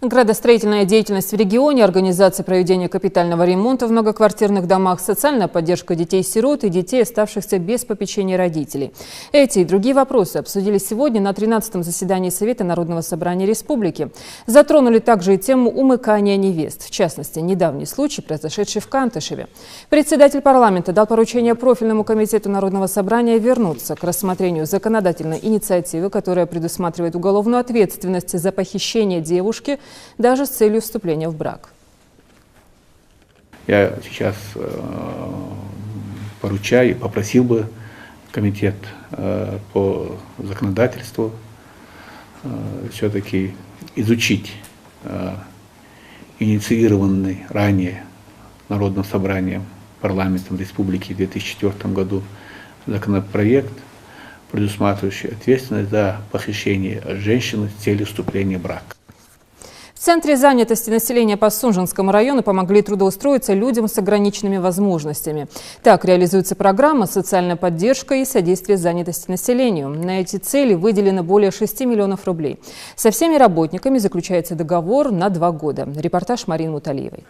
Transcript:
Градостроительная деятельность в регионе, организация проведения капитального ремонта в многоквартирных домах, социальная поддержка детей-сирот и детей, оставшихся без попечения родителей. Эти и другие вопросы обсудили сегодня на 13-м заседании Совета Народного собрания Республики. Затронули также и тему умыкания невест, в частности, недавний случай, произошедший в Кантышеве. Председатель парламента дал поручение профильному комитету Народного собрания вернуться к рассмотрению законодательной инициативы, которая предусматривает уголовную ответственность за похищение девушки даже с целью вступления в брак. Я сейчас поручаю, попросил бы комитет по законодательству все-таки изучить инициированный ранее Народным собранием парламентом Республики в 2004 году законопроект, предусматривающий ответственность за похищение женщины с целью вступления в брак. В Центре занятости населения по Сунжинскому району помогли трудоустроиться людям с ограниченными возможностями. Так реализуется программа «Социальная поддержка и содействие занятости населению». На эти цели выделено более 6 миллионов рублей. Со всеми работниками заключается договор на 2 года. Репортаж Марины Муталиевой.